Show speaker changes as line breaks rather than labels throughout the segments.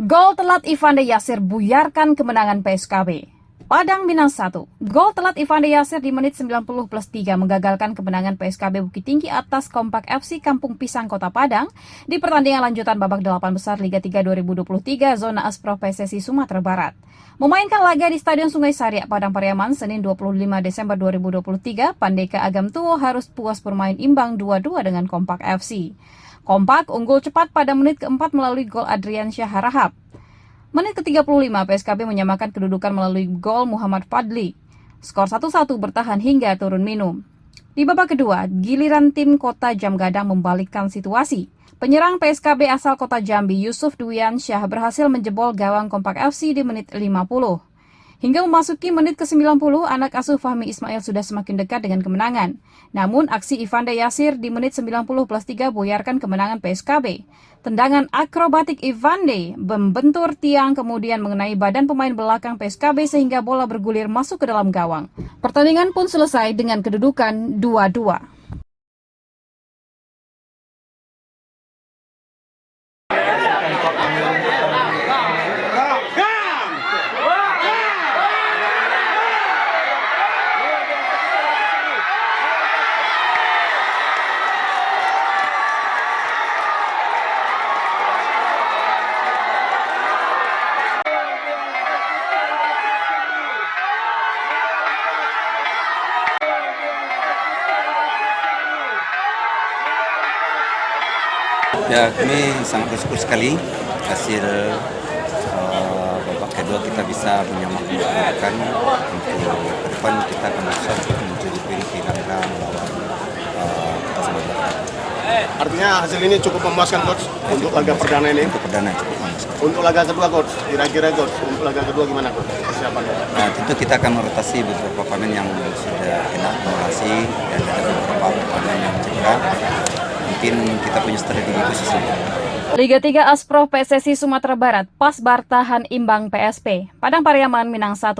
Gol telat Ivande Yasir buyarkan kemenangan PSKB. Padang Minang 1. Gol telat Ivande Yasir di menit 90+3 menggagalkan kemenangan PSKB Bukit Tinggi atas Kompak FC Kampung Pisang Kota Padang di pertandingan lanjutan babak 8 besar Liga 3 2023 Zona Asprof PSSI Sumatera Barat. Memainkan laga di Stadion Sungai Sariak Padang Pariaman Senin 25 Desember 2023, Pandeka Agam Tuo harus puas bermain imbang 2-2 dengan Kompak FC. Kompak unggul cepat pada menit keempat melalui gol Adrian Syaharahap. Menit ke-35 PSKB menyamakan kedudukan melalui gol Muhammad Fadli. Skor 1-1 bertahan hingga turun minum. Di babak kedua, giliran tim Kota Jamgadang membalikkan situasi. Penyerang PSKB asal Kota Jambi Yusuf Dwiansyah berhasil menjebol gawang Kompak FC di menit 50. Hingga memasuki menit ke-90, anak asuh Fahmi Ismail sudah semakin dekat dengan kemenangan. Namun, aksi Ivande Yasir di menit 90+3 buyarkan kemenangan PSKB. Tendangan akrobatik Ivande membentur tiang kemudian mengenai badan pemain belakang PSKB sehingga bola bergulir masuk ke dalam gawang. Pertandingan pun selesai dengan kedudukan 2-2.
Ya, kami sangat bersyukur sekali hasil babak kedua kita bisa menyamakan kedudukan. Untuk ke depan kita akan berusaha untuk menuju di rangka melawan Persebaya.
Artinya hasil ini cukup memuaskan, Coach, untuk laga perdana ini?
Untuk perdana cukup memuaskan.
Untuk laga kedua, Coach, kira-kira, Coach, untuk laga kedua gimana, Coach, persiapannya?
Nah, tentu kita akan merotasi beberapa pemain yang sudah kena akumulasi dan ada beberapa pemain yang cedera. Mungkin kita punya strategi khusus.
Liga 3 Asprof PSSI Sumatera Barat, Pasbar tahan imbang PSP. Padang Pariaman Minang 1.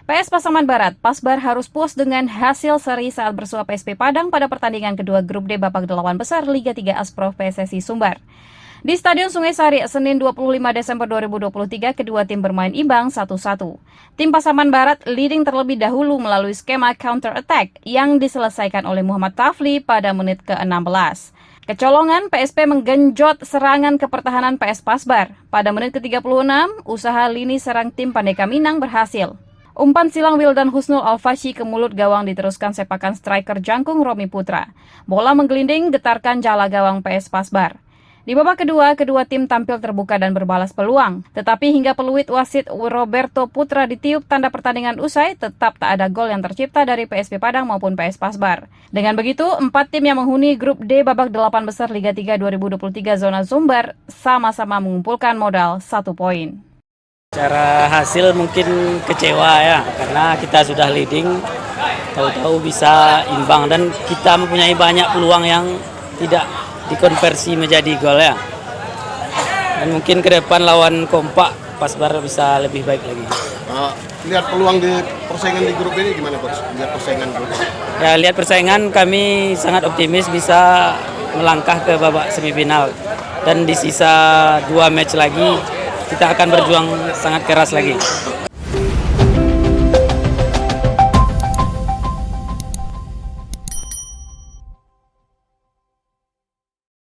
PS Pasaman Barat, Pasbar harus puas dengan hasil seri saat bersua PSP Padang pada pertandingan kedua grup D babak 8 besar Liga 3 Asprof PSSI Sumbar. Di Stadion Sungai Sariak Senin 25 Desember 2023, kedua tim bermain imbang 1-1. Tim Pasaman Barat leading terlebih dahulu melalui skema counter attack yang diselesaikan oleh Muhammad Tafli pada menit ke-16. Kecolongan PSP menggenjot serangan ke pertahanan PS Pasbar. Pada menit ke-36, usaha lini serang tim Pandeka Minang berhasil. Umpan silang Wildan Husnul Al-Fashi ke mulut gawang diteruskan sepakan striker jangkung Romi Putra. Bola menggelinding getarkan jala gawang PS Pasbar. Di babak kedua, kedua tim tampil terbuka dan berbalas peluang. Tetapi hingga peluit wasit Roberto Putra ditiup tanda pertandingan usai, tetap tak ada gol yang tercipta dari PSP Padang maupun PS Pasbar. Dengan begitu, 4 tim yang menghuni grup D babak 8 besar Liga 3 2023 Zona Sumbar sama-sama mengumpulkan modal 1 poin.
Secara hasil mungkin kecewa ya, karena kita sudah leading, tahu-tahu bisa imbang dan kita mempunyai banyak peluang yang tidak dikonversi menjadi gol ya. Dan mungkin ke depan lawan Kompak Pasbar bisa lebih baik lagi.
Lihat peluang di persaingan di grup ini gimana, Coach? Lihat persaingan grup.
Ya, lihat persaingan kami sangat optimis bisa melangkah ke babak semifinal. Dan di sisa 2 match lagi kita akan berjuang sangat keras lagi.